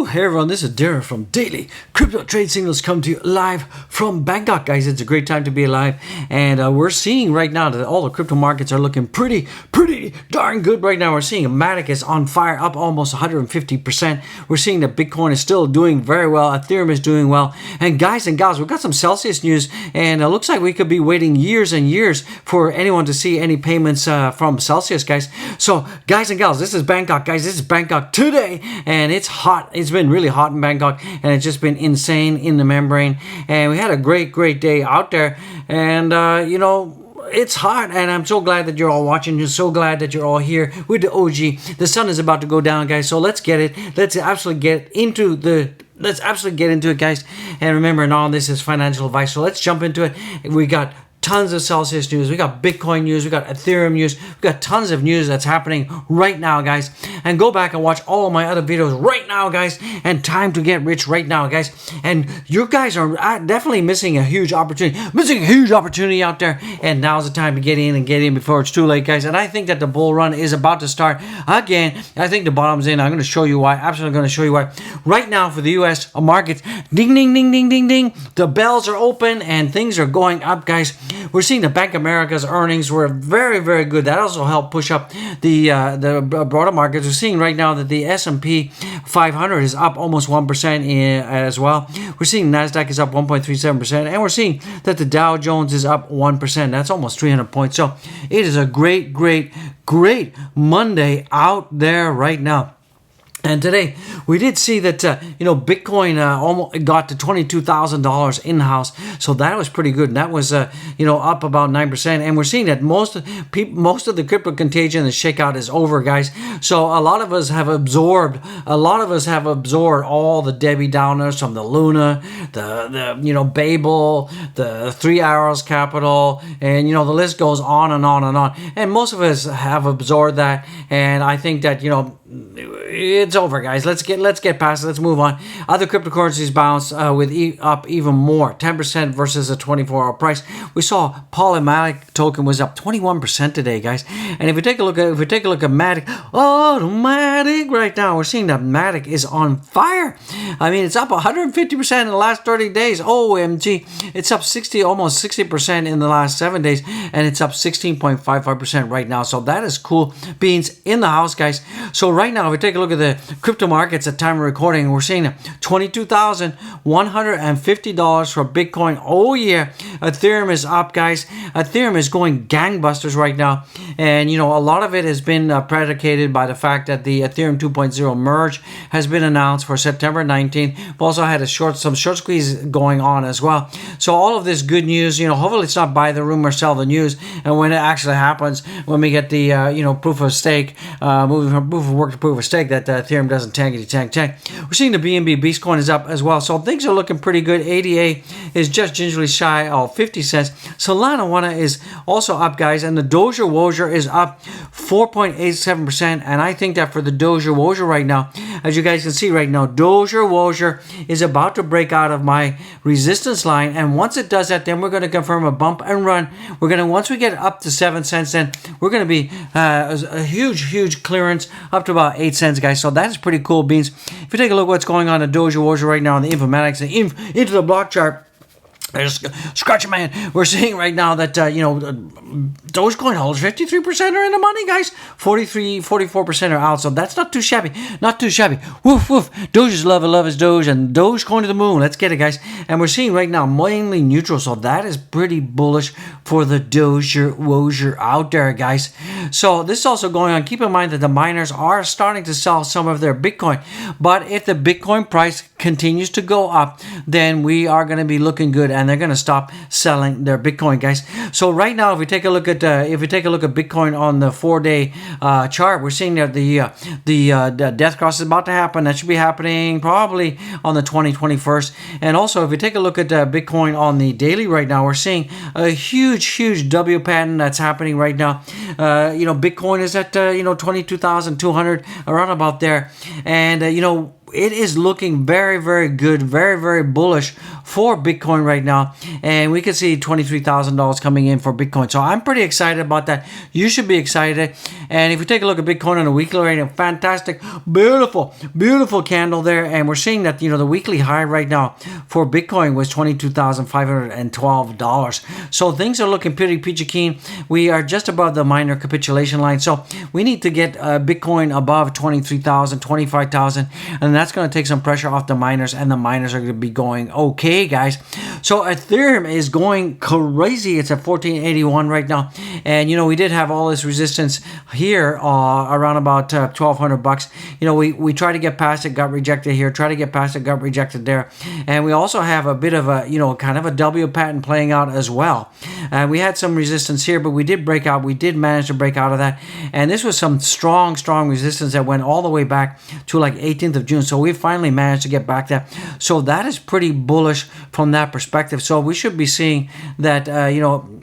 Hey everyone, this is Darren from Daily Crypto Trade Signals, come to you live from Bangkok, guys. It's a great time to be alive, and we're seeing right now that all the crypto markets are looking pretty darn good right now. We're seeing Matic is on fire, up almost 150%. We're seeing that Bitcoin is still doing very well. Ethereum is doing well. And guys and gals, we've got some Celsius news, and it looks like we could be waiting years and years for anyone to see any payments from Celsius, guys. So guys and gals, this is Bangkok, guys. This is Bangkok today, and it's hot. It's been really hot in Bangkok, and it's just been insane in the membrane. And we had a great day out there, and it's hot, and I'm so glad that you're all watching. You're so glad that you're all here with the OG. The sun is about to go down, guys, so let's get it. Let's absolutely get into it, guys. And remember, all this is financial advice, so let's jump into it. We got tons of Celsius news, we got Bitcoin news, we got Ethereum news, we got tons of news that's happening right now, guys. And go back and watch all of my other videos right now, guys. And time to get rich right now, guys. And you guys are definitely missing a huge opportunity out there. And now's the time to get in before it's too late, guys. And I think that the bull run is about to start again. I think the bottom's in. I'm going to show you why. Absolutely going to show you why. Right now for the U.S. markets, ding, ding, ding, ding, ding, ding. The bells are open and things are going up, guys. We're seeing the Bank of America's earnings were very good. That also helped push up the broader markets. We're seeing right now that the S&P 500 is up almost 1% as well. We're seeing NASDAQ is up 1.37%, and we're seeing that the Dow Jones is up 1%. That's almost 300 points. So it is a great Monday out there right now. And today, we did see that, Bitcoin almost got to $22,000 in-house. So that was pretty good. And that was, up about 9%. And we're seeing that most of the crypto contagion, the shakeout is over, guys. So a lot of us have absorbed all the Debbie Downers from the Luna, the Babel, the 3 Arrows Capital, and, the list goes on and on and on. And most of us have absorbed that. And I think that, it's over, guys. Let's get past it. Let's move on. Other cryptocurrencies bounced up even more, 10% versus a 24-hour price. We saw Polymatic token was up 21% today, guys. And if we take a look at Matic, Matic right now, we're seeing that Matic is on fire. I mean, it's up 150% in the last 30 days. OMG, it's up almost 60% in the last 7 days, and it's up 16.55% right now. So that is cool beans in the house, guys. So right now, if we take a look at the crypto markets at time of recording, we're seeing $22,150 for Bitcoin. Oh yeah, Ethereum is up, guys. Ethereum is going gangbusters right now, and a lot of it has been predicated by the fact that the Ethereum 2.0 merge has been announced for September 19th. We've also had some short squeeze going on as well. So all of this good news, hopefully it's not buy the rumor, sell the news. And when it actually happens, when we get the proof of stake, moving from proof of work to proof of stake, that Ethereum doesn't tank. We're seeing the BNB Beast Coin is up as well, so things are looking pretty good. ADA is just gingerly shy of 50 cents. Solana is also up, guys, and the Doge Wozer is up 4.87%. And I think that for the Doge Wozer right now, as you guys can see right now, Doge Wozer is about to break out of my resistance line, and once it does that, then we're going to confirm a bump and run. Once we get up to 7 cents, then we're going to be a huge clearance up to about 8 cents, guys. So that is pretty cool beans. If you take a look at what's going on in Doge Wozer right now in the informatics and into the block chart, scratch man. We're seeing right now that Dogecoin holders 53% are in the money, guys. 44% are out. So that's not too shabby. Woof. Doge's love is Doge, and Dogecoin to the moon. Let's get it, guys. And we're seeing right now mainly neutral. So that is pretty bullish for the Doge Wozer out there, guys. So this is also going on. Keep in mind that the miners are starting to sell some of their Bitcoin. But if the Bitcoin price continues to go up, then we are going to be looking good, and they're going to stop selling their Bitcoin, guys. So right now, if we take a look at Bitcoin on the 4-day chart, we're seeing that the death cross is about to happen. That should be happening probably on the 21st. And also, if we take a look at Bitcoin on the daily right now, we're seeing a huge W pattern that's happening right now. Bitcoin is at 22,200, around about there, and it is looking very, very good, very, very bullish for Bitcoin right now. And we could see $23,000 coming in for Bitcoin. So I'm pretty excited about that. You should be excited. And if you take a look at Bitcoin on a weekly rate, a fantastic, beautiful, beautiful candle there. And we're seeing that, the weekly high right now for Bitcoin was $22,512. So things are looking pretty peachy keen. We are just above the minor capitulation line. So we need to get Bitcoin above 23,000, 25,000. And that's going to take some pressure off the miners. And the miners are going to be going okay, guys. So Ethereum is going crazy. It's at 1481 right now. And, we did have all this resistance here around about $1,200. We tried to get past it, got rejected here. Try to get past it, got rejected there. And we also have a bit of a, kind of a W pattern playing out as well. We had some resistance here, but we did break out. We did manage to break out of that. And this was some strong, strong resistance that went all the way back to like 18th of June. So we finally managed to get back there. So that is pretty bullish from that perspective. So we should be seeing that,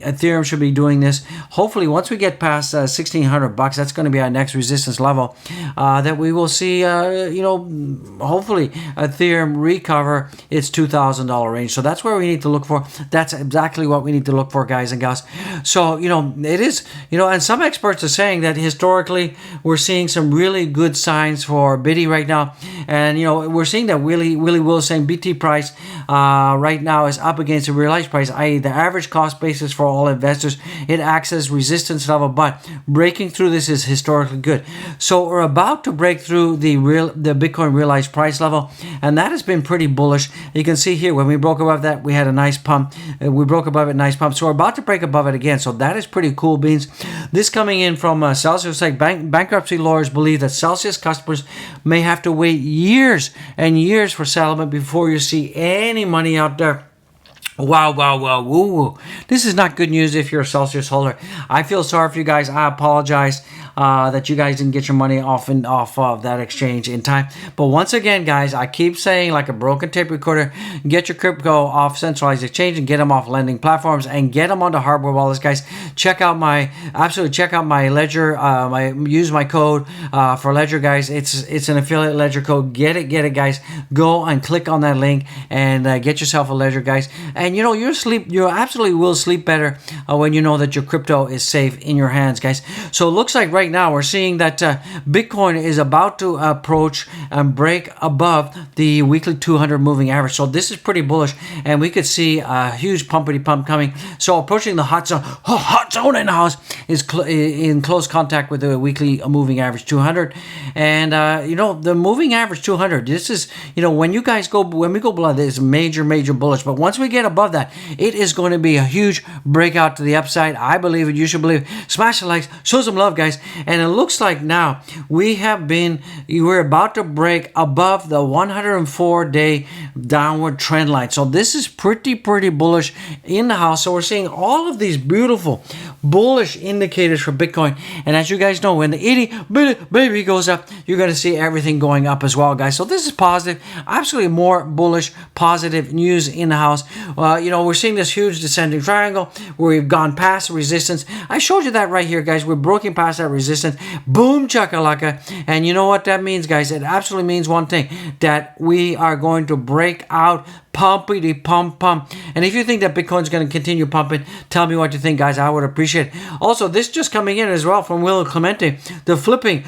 Ethereum should be doing this. Hopefully, once we get past $1,600, that's going to be our next resistance level, that we will see, hopefully Ethereum recover its $2,000 range. So that's where we need to look for. That's exactly what we need to look for, guys and gals. So, it is, and some experts are saying that historically we're seeing some really good signs for BITI right now. And, we're seeing that Willie Will saying BT price right now is up against the realized price, i.e. the average cost basis for all investors. It acts as resistance level, but breaking through this is historically good. So we're about to break through the Bitcoin realized price level, and that has been pretty bullish. You can see here when we broke above that, we had a nice pump. We broke above it, nice pump. So we're about to break above it again. So that is pretty cool beans. This coming in from Celsius, like bankruptcy lawyers believe that Celsius customers may have to wait years and years for settlement before you see any money out there. Wow, woo. This is not good news if you're a Celsius holder. I feel sorry for you guys. I apologize that you guys didn't get your money off of that exchange in time. But once again, guys, I keep saying like a broken tape recorder, get your crypto off centralized exchange and get them off lending platforms and get them onto hardware wallets, guys. Check out my Ledger. Use my code for Ledger, guys. It's an affiliate Ledger code. Get it, guys. Go and click on that link and get yourself a Ledger, guys. And you absolutely will sleep better when you know that your crypto is safe in your hands, guys. So it looks like right now we're seeing that Bitcoin is about to approach and break above the weekly 200 moving average. So this is pretty bullish, and we could see a huge pumpity pump coming. So approaching the hot zone in the house is in close contact with the weekly moving average 200. And the moving average 200. This is when we go below this, major bullish. But once we get above that, it is going to be a huge breakout to the upside. I believe it. You should believe it. Smash the likes, show some love, guys. And it looks like now we're about to break above the 104-day downward trend line. So this is pretty bullish in the house. So we're seeing all of these beautiful bullish indicators for Bitcoin. And as you guys know, when the itty bitty baby goes up, you're going to see everything going up as well, guys. So this is positive. Absolutely more bullish, positive news in the house. We're seeing this huge descending triangle where we've gone past resistance. I showed you that right here, guys. We're breaking past that resistance. Boom chakalaka. And you know what that means, guys? It absolutely means one thing, that we are going to break out pumpity pump. And if you think that Bitcoin's going to continue pumping, tell me what you think, guys. I would appreciate it. Also, this just coming in as well from Will Clemente. The flipper.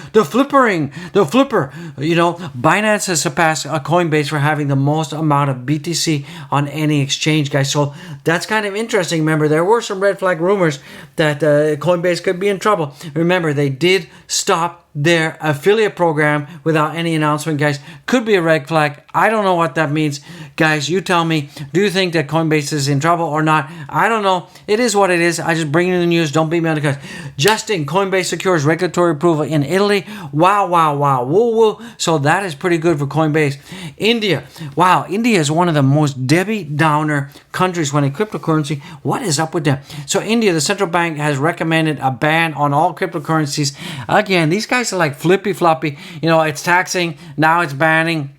Binance has surpassed Coinbase for having the most amount of BTC on any exchange, guys. So that's kind of interesting. Remember, there were some red flag rumors that Coinbase could be in trouble. Remember, they did stop their affiliate program without any announcement, guys. Could be a red flag. I don't know what that means. Guys, you tell me. Do you think that Coinbase is in trouble or not? I don't know. It is what it is. I just bring you the news. Don't beat me on the cuss. Justin, Coinbase secures regulatory approval in Italy. Wow. Woo. So that is pretty good for Coinbase. India. Wow. India is one of the most Debbie Downer countries when it cryptocurrency. What is up with them? So India, the central bank has recommended a ban on all cryptocurrencies. Again, these guys are like flippy floppy. It's taxing. Now it's banning.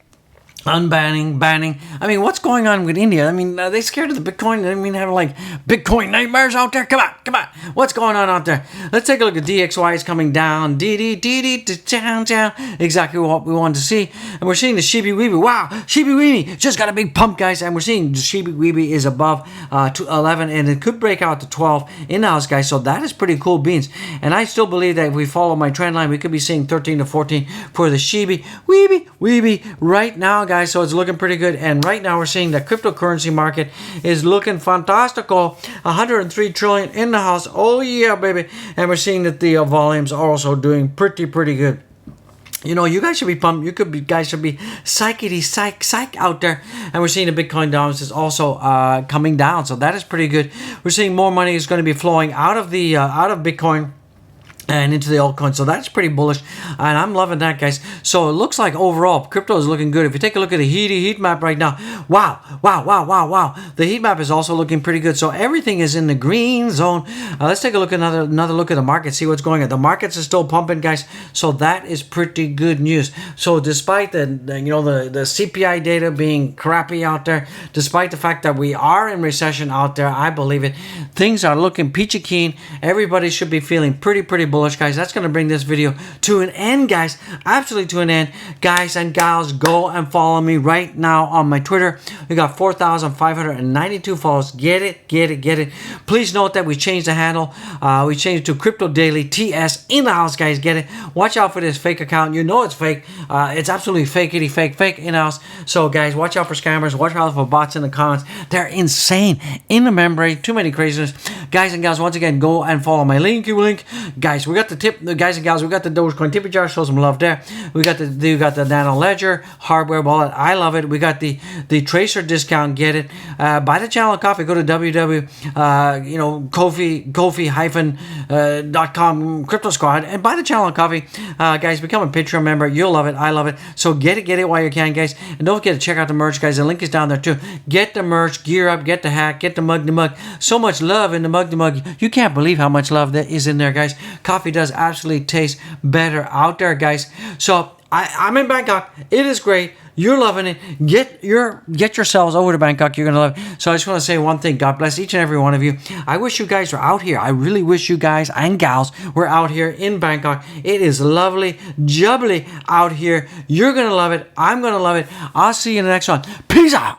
Unbanning, banning. I mean, what's going on with India? I mean, are they scared of the Bitcoin? I mean, having like Bitcoin nightmares out there? Come on. What's going on out there? Let's take a look at DXY is coming down. Down. Exactly what we wanted to see. And we're seeing the SHIB. Wow, SHIB just got a big pump, guys. And we're seeing the SHIB is above to 11, and it could break out to 12 in the house, guys. So that is pretty cool beans. And I still believe that if we follow my trend line, we could be seeing 13 to 14 for the SHIB right now, guys. So it's looking pretty good. And right now we're seeing the cryptocurrency market is looking fantastical. 103 trillion in the house. Oh yeah, baby. And we're seeing that the volumes are also doing pretty good. You know, you guys should be pumped. Guys should be psych out there. And we're seeing the Bitcoin dominance is also coming down. So that is pretty good. We're seeing more money is going to be flowing out of Bitcoin and into the altcoin. So that's pretty bullish, and I'm loving that, guys. So it looks like overall crypto is looking good. If you take a look at the heat map right now, wow, the heat map is also looking pretty good. So everything is in the green zone. Let's take a look at another look at the market, see what's going on. The markets are still pumping, guys. So that is pretty good news. So despite the CPI data being crappy out there, despite the fact that we are in recession out there, I believe it, things are looking peachy keen. Everybody should be feeling pretty bullish, guys. That's going to bring this video to an end, guys. Absolutely to an end. Guys and gals, go and follow me right now on my Twitter. We got 4,592 follows. Get it. Please note that we changed the handle. We changed to Crypto Daily TS in the house, guys. Get it. Watch out for this fake account. You know it's fake. It's absolutely fake in the house. So, guys, watch out for scammers. Watch out for bots in the comments. They're insane in the membrane. Too many craziness. Guys and gals, once again, go and follow my link. Guys, we got the guys and gals, we got the Dogecoin Tip Jar, show some love there. We got the Nano Ledger hardware wallet. I love it. We got the Trezor discount. Get it. Buy the channel coffee. Go to Kofi-com Crypto Squad and buy the channel coffee. Guys, become a Patreon member. You'll love it. I love it. So get it while you can, guys. And don't forget to check out the merch, guys. The link is down there too. Get the merch, gear up, get the hat, get the mug. So much love in the mug. You can't believe how much love that is in there, guys. Coffee does absolutely taste better out there, guys. So I'm in Bangkok. It is great. You're loving it. Get yourselves over to Bangkok. You're gonna love it. So I just want to say one thing. God bless each and every one of you. I wish you guys were out here. I really wish you guys and gals were out here in Bangkok. It is lovely, jubbly out here. You're gonna love it. I'm gonna love it. I'll see you in the next one. Peace out.